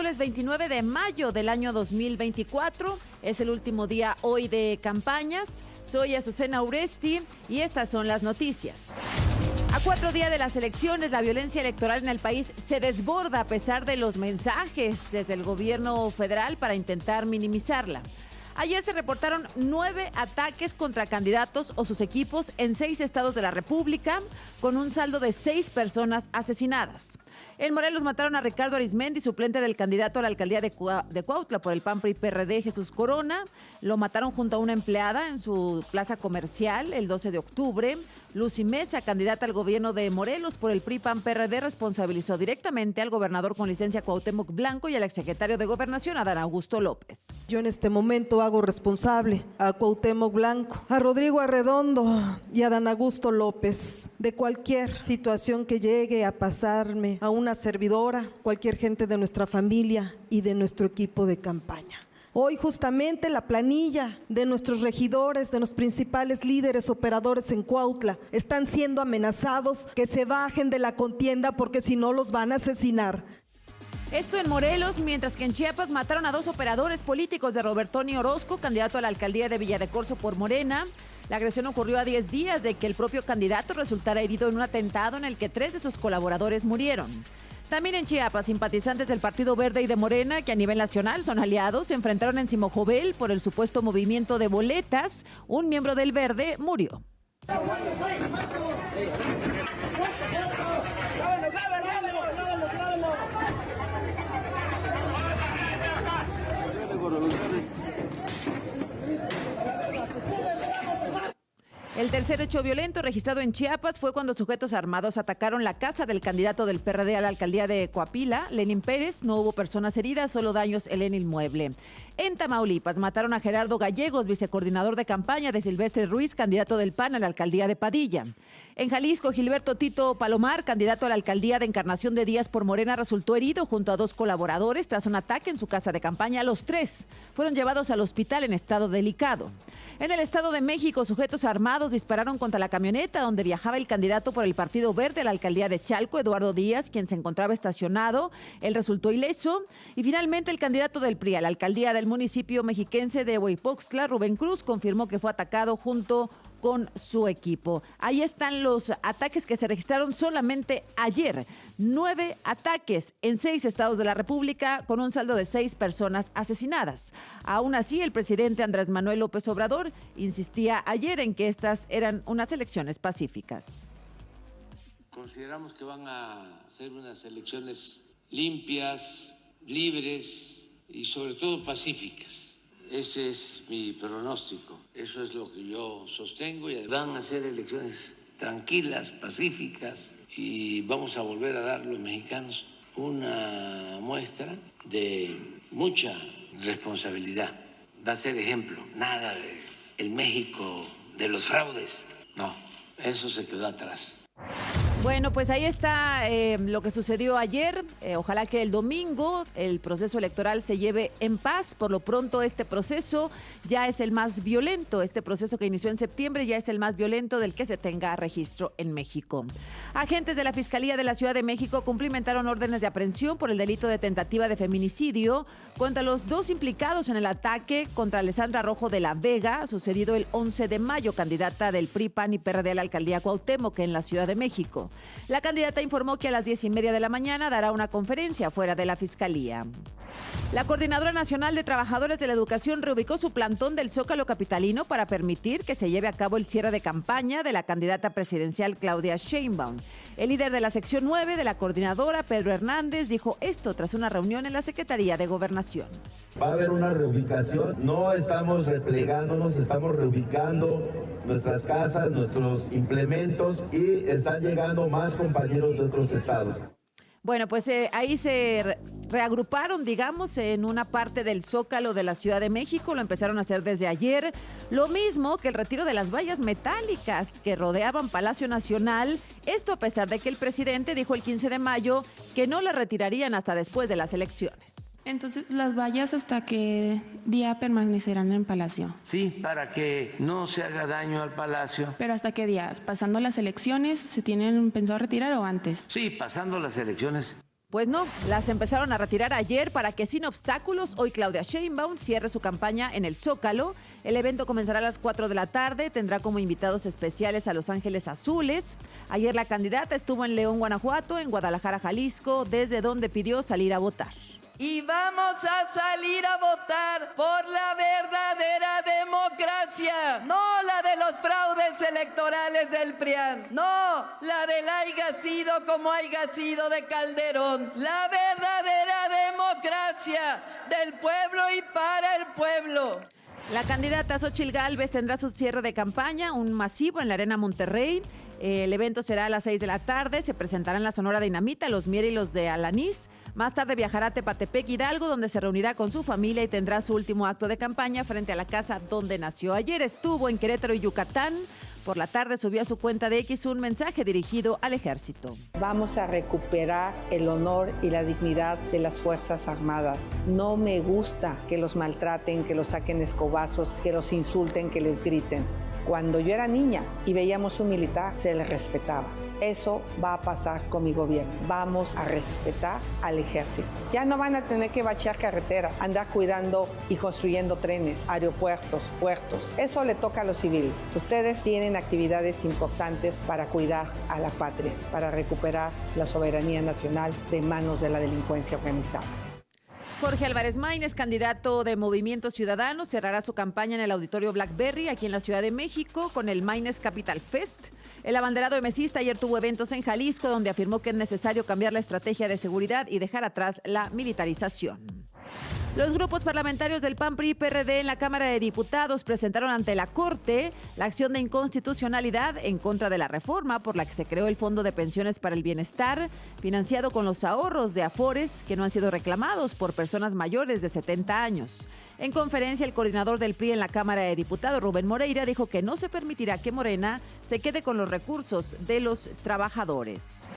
miércoles 29 de mayo del año 2024. Es el último día hoy de campañas. Soy Azucena Uresti y estas son las noticias. A 4 días de las elecciones, la violencia electoral en el país se desborda a pesar de los mensajes desde el gobierno federal para intentar minimizarla. Ayer se reportaron 9 ataques contra candidatos o sus equipos en 6 estados de la República, con un saldo de 6 personas asesinadas. En Morelos mataron a Ricardo Arizmendi, suplente del candidato a la alcaldía de Cuautla por el PAN PRI PRD, Jesús Corona. Lo mataron junto a una empleada en su plaza comercial el 12 de octubre. Lucy Mesa, candidata al gobierno de Morelos por el PRI PAN PRD, responsabilizó directamente al gobernador con licencia Cuauhtémoc Blanco y al exsecretario de Gobernación, Adán Augusto López. Yo en este momento hago responsable a Cuauhtémoc Blanco, a Rodrigo Arredondo y a Adán Augusto López de cualquier situación que llegue a pasarme a una servidora, cualquier gente de nuestra familia y de nuestro equipo de campaña. Hoy justamente la planilla de nuestros regidores, de los principales líderes operadores en Cuautla, están siendo amenazados que se bajen de la contienda porque si no los van a asesinar. Esto en Morelos, mientras que en Chiapas mataron a 2 operadores políticos de Robertoni Orozco, candidato a la alcaldía de Villa de Corzo por Morena. La agresión ocurrió a 10 días de que el propio candidato resultara herido en un atentado en el que 3 de sus colaboradores murieron. También en Chiapas, simpatizantes del Partido Verde y de Morena, que a nivel nacional son aliados, se enfrentaron en Simojovel por el supuesto movimiento de boletas. Un miembro del Verde murió. El tercer hecho violento registrado en Chiapas fue cuando sujetos armados atacaron la casa del candidato del PRD a la alcaldía de Coapila, Lenín Pérez. No hubo personas heridas, solo daños en el inmueble. En Tamaulipas mataron a Gerardo Gallegos, vicecoordinador de campaña de Silvestre Ruiz, candidato del PAN a la alcaldía de Padilla. En Jalisco, Gilberto Tito Palomar, candidato a la alcaldía de Encarnación de Díaz por Morena, resultó herido junto a 2 colaboradores tras un ataque en su casa de campaña. Los 3 fueron llevados al hospital en estado delicado. En el Estado de México, sujetos armados dispararon contra la camioneta donde viajaba el candidato por el Partido Verde a la alcaldía de Chalco, Eduardo Díaz, quien se encontraba estacionado. Él resultó ileso. Y finalmente el candidato del PRI a la alcaldía del municipio mexiquense de Hueypoxtla, Rubén Cruz, confirmó que fue atacado junto con su equipo. Ahí están los ataques que se registraron solamente ayer. 9 ataques en 6 estados de la República con un saldo de 6 personas asesinadas. Aún así, el presidente Andrés Manuel López Obrador insistía ayer en que estas eran unas elecciones pacíficas. Consideramos que van a ser unas elecciones limpias, libres y sobre todo pacíficas. Ese es mi pronóstico, eso es lo que yo sostengo y van a ser elecciones tranquilas, pacíficas y vamos a volver a dar a los mexicanos una muestra de mucha responsabilidad. Va a ser ejemplo, nada de el México de los fraudes, no, eso se quedó atrás. Bueno, pues ahí está lo que sucedió ayer. Ojalá que el domingo el proceso electoral se lleve en paz. Por lo pronto este proceso ya es el más violento. Este proceso que inició en septiembre ya es el más violento del que se tenga registro en México. Agentes de la Fiscalía de la Ciudad de México cumplimentaron órdenes de aprehensión por el delito de tentativa de feminicidio contra los 2 implicados en el ataque contra Alessandra Rojo de la Vega, sucedido el 11 de mayo, candidata del PRI, PAN y PRD a la alcaldía Cuauhtémoc en la Ciudad de México. La candidata informó que a las 10:30 de la mañana dará una conferencia fuera de la Fiscalía. La Coordinadora Nacional de Trabajadores de la Educación reubicó su plantón del Zócalo capitalino para permitir que se lleve a cabo el cierre de campaña de la candidata presidencial Claudia Sheinbaum. El líder de la sección 9 de la coordinadora, Pedro Hernández, dijo esto tras una reunión en la Secretaría de Gobernación. Va a haber una reubicación, no estamos replegándonos, estamos reubicando nuestras casas, nuestros implementos y están llegando más compañeros de otros estados. Bueno, pues ahí se reagruparon, digamos, en una parte del Zócalo de la Ciudad de México. Lo empezaron a hacer desde ayer. Lo mismo que el retiro de las vallas metálicas que rodeaban Palacio Nacional. Esto a pesar de que el presidente dijo el 15 de mayo que no las retirarían hasta después de las elecciones. Entonces, ¿las vallas hasta qué día permanecerán en Palacio? Sí, para que no se haga daño al Palacio. ¿Pero hasta qué día? ¿Pasando las elecciones se tienen pensado retirar o antes? Sí, pasando las elecciones Pues no, las empezaron a retirar ayer para que sin obstáculos hoy Claudia Sheinbaum cierre su campaña en el Zócalo. El evento comenzará a las 4 de la tarde, tendrá como invitados especiales a Los Ángeles Azules. Ayer la candidata estuvo en León, Guanajuato, en Guadalajara, Jalisco, desde donde pidió salir a votar. Y vamos a salir a votar por la verdadera democracia, no la de los fraudes electorales del PRIAN, no la del haya sido como haya sido de Calderón, la verdadera democracia del pueblo y para el pueblo. La candidata Xóchitl Gálvez tendrá su cierre de campaña, un masivo en la Arena Monterrey. El evento será a las 6 de la tarde, se presentarán la Sonora Dinamita, los Mier y los de Alanís. Más tarde viajará a Tepatepec, Hidalgo, donde se reunirá con su familia y tendrá su último acto de campaña frente a la casa donde nació. Ayer estuvo en Querétaro y Yucatán. Por la tarde subió a su cuenta de X un mensaje dirigido al ejército. Vamos a recuperar el honor y la dignidad de las Fuerzas Armadas. No me gusta que los maltraten, que los saquen escobazos, que los insulten, que les griten. Cuando yo era niña y veíamos un militar, se les respetaba. Eso va a pasar con mi gobierno. Vamos a respetar al ejército. Ya no van a tener que bachear carreteras, andar cuidando y construyendo trenes, aeropuertos, puertos. Eso le toca a los civiles. Ustedes tienen actividades importantes para cuidar a la patria, para recuperar la soberanía nacional de manos de la delincuencia organizada. Jorge Álvarez Maínez, candidato de Movimiento Ciudadano, cerrará su campaña en el Auditorio Blackberry, aquí en la Ciudad de México, con el Maínez Capital Fest. El abanderado emesista ayer tuvo eventos en Jalisco, donde afirmó que es necesario cambiar la estrategia de seguridad y dejar atrás la militarización. Los grupos parlamentarios del PAN, PRI y PRD en la Cámara de Diputados presentaron ante la Corte la acción de inconstitucionalidad en contra de la reforma por la que se creó el Fondo de Pensiones para el Bienestar, financiado con los ahorros de Afores que no han sido reclamados por personas mayores de 70 años. En conferencia, el coordinador del PRI en la Cámara de Diputados, Rubén Moreira, dijo que no se permitirá que Morena se quede con los recursos de los trabajadores.